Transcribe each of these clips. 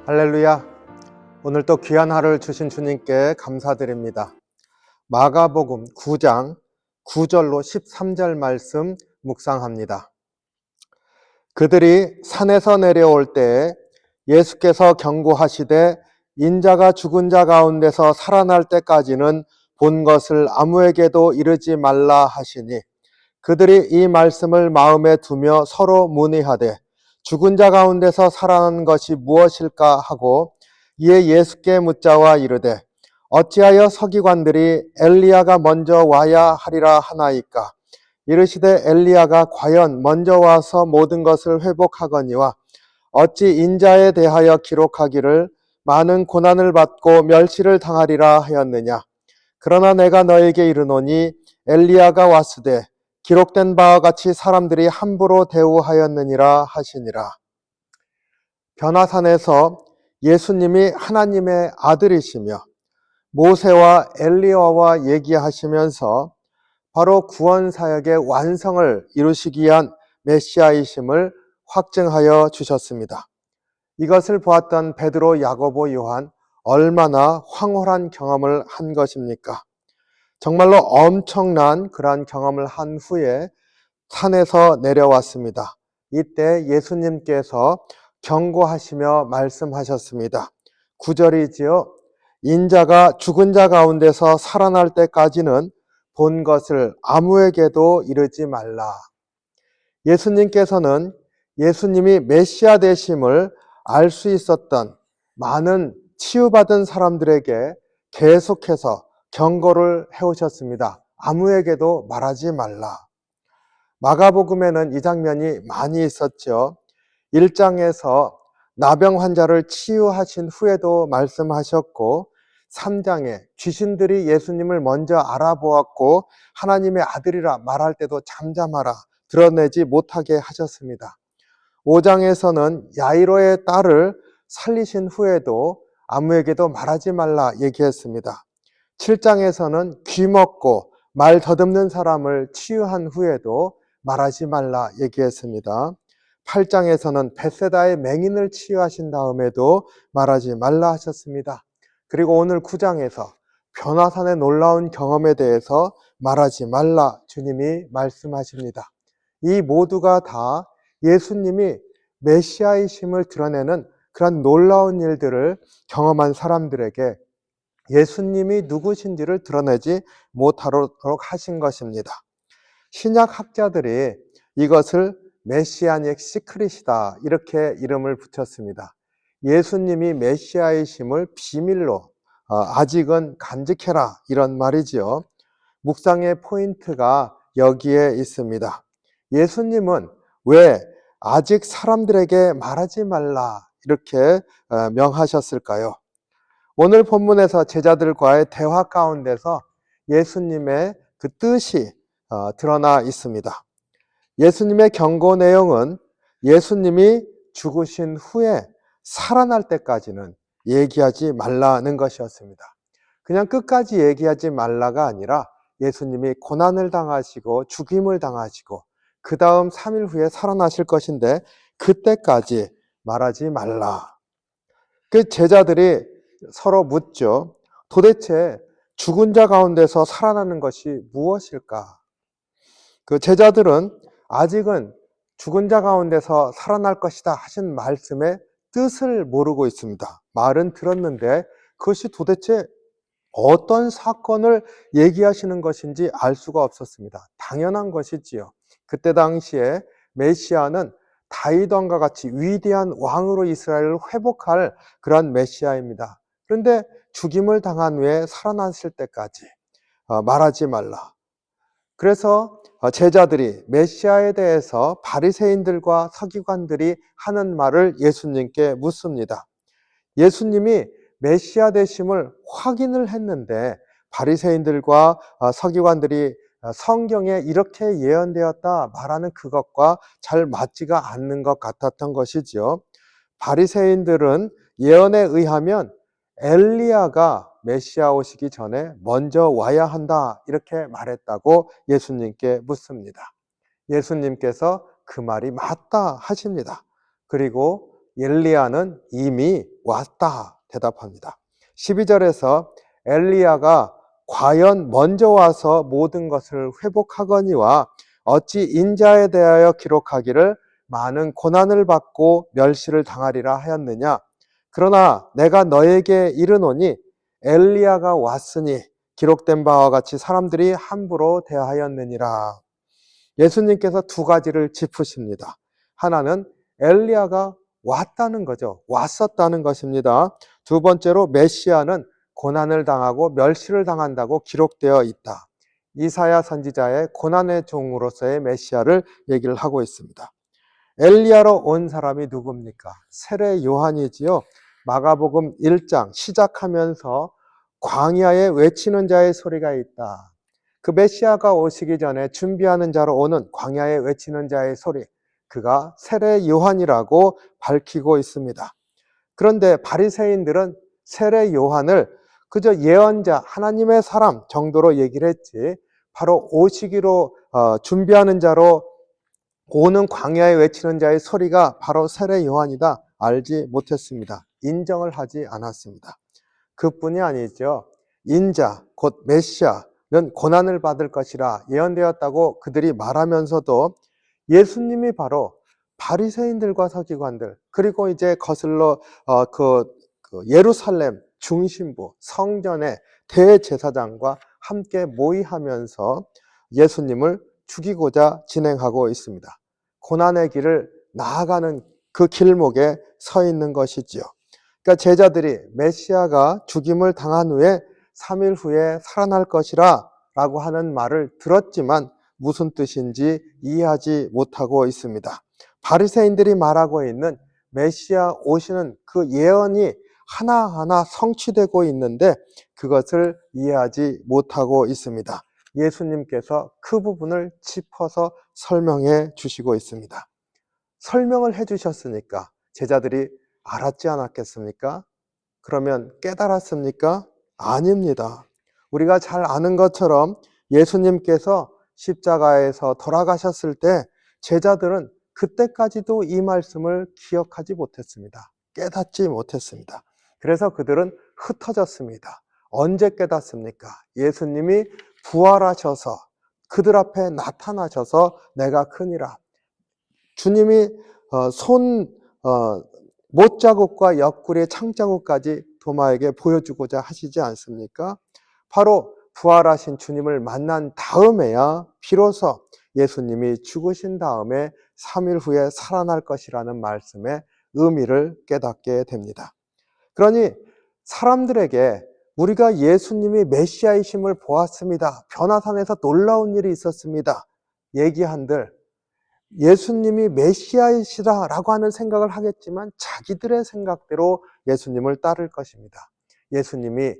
할렐루야. 오늘 또 귀한 하루를 주신 주님께 감사드립니다. 마가복음 9장 9절로 13절 말씀 묵상합니다. 그들이 산에서 내려올 때에 예수께서 경고하시되 인자가 죽은 자 가운데서 살아날 때까지는 본 것을 아무에게도 이르지 말라 하시니, 그들이 이 말씀을 마음에 두며 서로 문의하되 죽은 자 가운데서 살아난 것이 무엇일까 하고, 이에 예수께 묻자와 이르되 어찌하여 서기관들이 엘리야가 먼저 와야 하리라 하나이까? 이르시되 엘리야가 과연 먼저 와서 모든 것을 회복하거니와 어찌 인자에 대하여 기록하기를 많은 고난을 받고 멸시를 당하리라 하였느냐? 그러나 내가 너에게 이르노니 엘리야가 왔으되 기록된 바와 같이 사람들이 함부로 대우하였느니라 하시니라. 변화산에서 예수님이 하나님의 아들이시며 모세와 엘리야와 얘기하시면서 바로 구원사역의 완성을 이루시기 위한 메시아이심을 확증하여 주셨습니다. 이것을 보았던 베드로, 야고보, 요한, 얼마나 황홀한 경험을 한 것입니까? 정말로 엄청난 그러한 경험을 한 후에 산에서 내려왔습니다. 이때 예수님께서 경고하시며 말씀하셨습니다. 9절이지요. 인자가 죽은 자 가운데서 살아날 때까지는 본 것을 아무에게도 이르지 말라. 예수님께서는 예수님이 메시아 되심을 알 수 있었던 많은 치유받은 사람들에게 계속해서 경고를 해오셨습니다. 아무에게도 말하지 말라. 마가복음에는 이 장면이 많이 있었죠. 1장에서 나병 환자를 치유하신 후에도 말씀하셨고, 3장에 귀신들이 예수님을 먼저 알아보았고 하나님의 아들이라 말할 때도 잠잠하라, 드러내지 못하게 하셨습니다. 5장에서는 야이로의 딸을 살리신 후에도 아무에게도 말하지 말라 얘기했습니다. 7장에서는 귀 먹고 말 더듬는 사람을 치유한 후에도 말하지 말라 얘기했습니다. 8장에서는 벳세다의 맹인을 치유하신 다음에도 말하지 말라 하셨습니다. 그리고 오늘 9장에서 변화산의 놀라운 경험에 대해서 말하지 말라 주님이 말씀하십니다. 이 모두가 다 예수님이 메시아이심을 드러내는 그런 놀라운 일들을 경험한 사람들에게 예수님이 누구신지를 드러내지 못하도록 하신 것입니다. 신약 학자들이 이것을 메시아닉 시크릿이다 이렇게 이름을 붙였습니다. 예수님이 메시아이심을 비밀로 아직은 간직해라 이런 말이지요. 묵상의 포인트가 여기에 있습니다. 예수님은 왜 아직 사람들에게 말하지 말라 이렇게 명하셨을까요? 오늘 본문에서 제자들과의 대화 가운데서 예수님의 그 뜻이 드러나 있습니다. 예수님의 경고 내용은 예수님이 죽으신 후에 살아날 때까지는 얘기하지 말라는 것이었습니다. 그냥 끝까지 얘기하지 말라가 아니라 예수님이 고난을 당하시고 죽임을 당하시고 그 다음 3일 후에 살아나실 것인데 그때까지 말하지 말라. 그 제자들이 서로 묻죠. 도대체 죽은 자 가운데서 살아나는 것이 무엇일까? 그 제자들은 아직은 죽은 자 가운데서 살아날 것이다 하신 말씀의 뜻을 모르고 있습니다. 말은 들었는데 그것이 도대체 어떤 사건을 얘기하시는 것인지 알 수가 없었습니다. 당연한 것이지요. 그때 당시에 메시아는 다윗 왕과 같이 위대한 왕으로 이스라엘을 회복할 그런 메시아입니다. 그런데 죽임을 당한 후에 살아났을 때까지 말하지 말라. 그래서 제자들이 메시아에 대해서 바리새인들과 서기관들이 하는 말을 예수님께 묻습니다. 예수님이 메시아 되심을 확인을 했는데 바리새인들과 서기관들이 성경에 이렇게 예언되었다 말하는 그것과 잘 맞지가 않는 것 같았던 것이죠. 바리새인들은 예언에 의하면 엘리야가 메시아 오시기 전에 먼저 와야 한다 이렇게 말했다고 예수님께 묻습니다. 예수님께서 그 말이 맞다 하십니다. 그리고 엘리야는 이미 왔다 대답합니다. 12절에서 엘리야가 과연 먼저 와서 모든 것을 회복하거니와 어찌 인자에 대하여 기록하기를 많은 고난을 받고 멸시를 당하리라 하였느냐. 그러나 내가 너에게 이르노니 엘리야가 왔으니 기록된 바와 같이 사람들이 함부로 대하였느니라. 예수님께서 두 가지를 짚으십니다. 하나는 엘리야가 왔다는 거죠. 왔었다는 것입니다. 두 번째로 메시아는 고난을 당하고 멸시를 당한다고 기록되어 있다. 이사야 선지자의 고난의 종으로서의 메시아를 얘기를 하고 있습니다. 엘리야로 온 사람이 누굽니까? 세례 요한이지요. 마가복음 1장 시작하면서 광야에 외치는 자의 소리가 있다. 그 메시아가 오시기 전에 준비하는 자로 오는 광야에 외치는 자의 소리, 그가 세례 요한이라고 밝히고 있습니다. 그런데 바리새인들은 세례 요한을 그저 예언자, 하나님의 사람 정도로 얘기를 했지, 바로 오시기로 준비하는 자로 오는 광야에 외치는 자의 소리가 바로 세례 요한이다 알지 못했습니다. 인정을 하지 않았습니다. 그뿐이 아니죠. 인자, 곧 메시아는 고난을 받을 것이라 예언되었다고 그들이 말하면서도 예수님이 바로 바리새인들과 서기관들, 그리고 이제 거슬러 예루살렘 중심부 성전의 대제사장과 함께 모의하면서 예수님을 죽이고자 진행하고 있습니다. 고난의 길을 나아가는 그 길목에 서 있는 것이지요. 그러니까 제자들이 메시아가 죽임을 당한 후에 3일 후에 살아날 것이라 라고 하는 말을 들었지만 무슨 뜻인지 이해하지 못하고 있습니다. 바리새인들이 말하고 있는 메시아 오시는 그 예언이 하나하나 성취되고 있는데 그것을 이해하지 못하고 있습니다. 예수님께서 그 부분을 짚어서 설명해 주시고 있습니다. 설명을 해 주셨으니까 제자들이 알았지 않았겠습니까? 그러면 깨달았습니까? 아닙니다. 우리가 잘 아는 것처럼 예수님께서 십자가에서 돌아가셨을 때 제자들은 그때까지도 이 말씀을 기억하지 못했습니다. 깨닫지 못했습니다. 그래서 그들은 흩어졌습니다. 언제 깨닫습니까? 예수님이 부활하셔서 그들 앞에 나타나셔서 내가 크니라. 주님이 못자국과 옆구리의 창자국까지 도마에게 보여주고자 하시지 않습니까? 바로 부활하신 주님을 만난 다음에야 비로소 예수님이 죽으신 다음에 3일 후에 살아날 것이라는 말씀의 의미를 깨닫게 됩니다. 그러니 사람들에게 우리가 예수님이 메시아이심을 보았습니다. 변화산에서 놀라운 일이 있었습니다. 얘기한들 예수님이 메시아이시다라고 하는 생각을 하겠지만 자기들의 생각대로 예수님을 따를 것입니다. 예수님이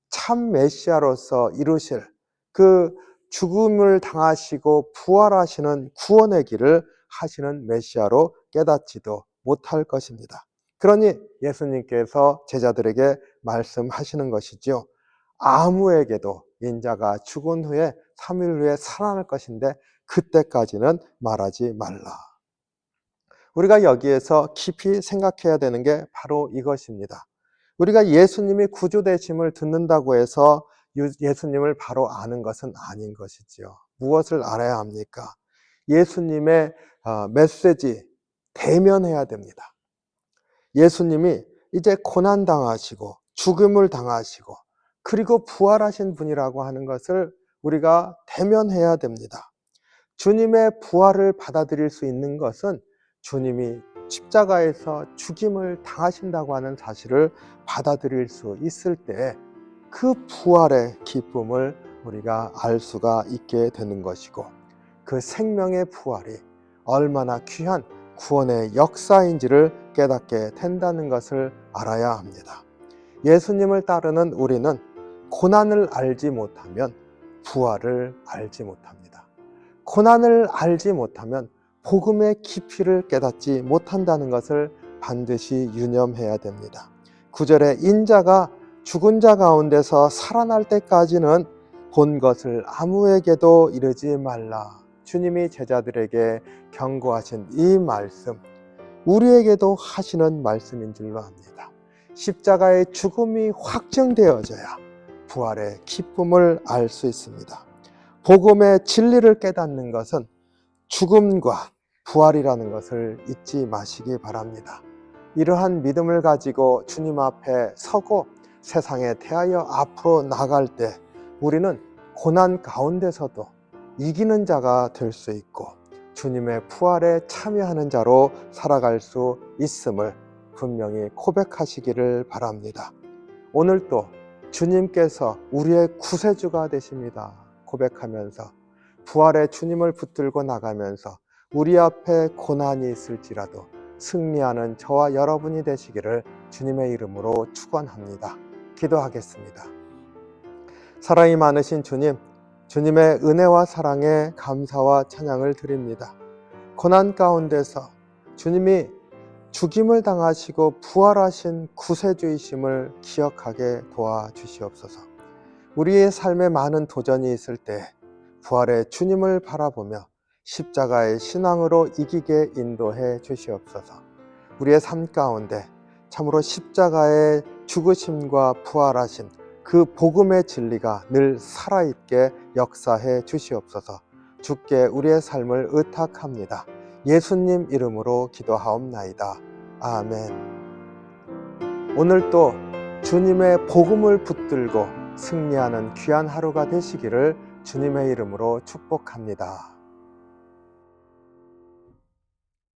참 메시아로서 이루실 그 죽음을 당하시고 부활하시는 구원의 길을 하시는 메시아로 깨닫지도 못할 것입니다. 그러니 예수님께서 제자들에게 말씀하시는 것이죠. 아무에게도 인자가 죽은 후에 3일 후에 살아날 것인데 그때까지는 말하지 말라. 우리가 여기에서 깊이 생각해야 되는 게 바로 이것입니다. 우리가 예수님이 구주되심을 듣는다고 해서 예수님을 바로 아는 것은 아닌 것이지요. 무엇을 알아야 합니까? 예수님의 메시지 대면해야 됩니다. 예수님이 이제 고난당하시고 죽음을 당하시고 그리고 부활하신 분이라고 하는 것을 우리가 대면해야 됩니다. 주님의 부활을 받아들일 수 있는 것은 주님이 십자가에서 죽임을 당하신다고 하는 사실을 받아들일 수 있을 때 그 부활의 기쁨을 우리가 알 수가 있게 되는 것이고 그 생명의 부활이 얼마나 귀한 구원의 역사인지를 깨닫게 된다는 것을 알아야 합니다. 예수님을 따르는 우리는 고난을 알지 못하면 부활을 알지 못합니다. 고난을 알지 못하면 복음의 깊이를 깨닫지 못한다는 것을 반드시 유념해야 됩니다. 9절에 인자가 죽은 자 가운데서 살아날 때까지는 본 것을 아무에게도 이르지 말라. 주님이 제자들에게 경고하신 이 말씀, 우리에게도 하시는 말씀인 줄로 압니다. 십자가의 죽음이 확정되어져야 부활의 기쁨을 알 수 있습니다. 복음의 진리를 깨닫는 것은 죽음과 부활이라는 것을 잊지 마시기 바랍니다. 이러한 믿음을 가지고 주님 앞에 서고 세상에 대하여 앞으로 나갈 때 우리는 고난 가운데서도 이기는 자가 될 수 있고 주님의 부활에 참여하는 자로 살아갈 수 있음을 분명히 고백하시기를 바랍니다. 오늘도 주님께서 우리의 구세주가 되십니다. 고백하면서 부활의 주님을 붙들고 나가면서 우리 앞에 고난이 있을지라도 승리하는 저와 여러분이 되시기를 주님의 이름으로 축원합니다. 기도하겠습니다. 사랑이 많으신 주님, 주님의 은혜와 사랑에 감사와 찬양을 드립니다. 고난 가운데서 주님이 죽임을 당하시고 부활하신 구세주이심을 기억하게 도와주시옵소서. 우리의 삶에 많은 도전이 있을 때 부활의 주님을 바라보며 십자가의 신앙으로 이기게 인도해 주시옵소서. 우리의 삶 가운데 참으로 십자가의 죽으심과 부활하신 그 복음의 진리가 늘 살아있게 역사해 주시옵소서. 주께 우리의 삶을 의탁합니다. 예수님 이름으로 기도하옵나이다. 아멘. 오늘도 주님의 복음을 붙들고 승리하는 귀한 하루가 되시기를 주님의 이름으로 축복합니다.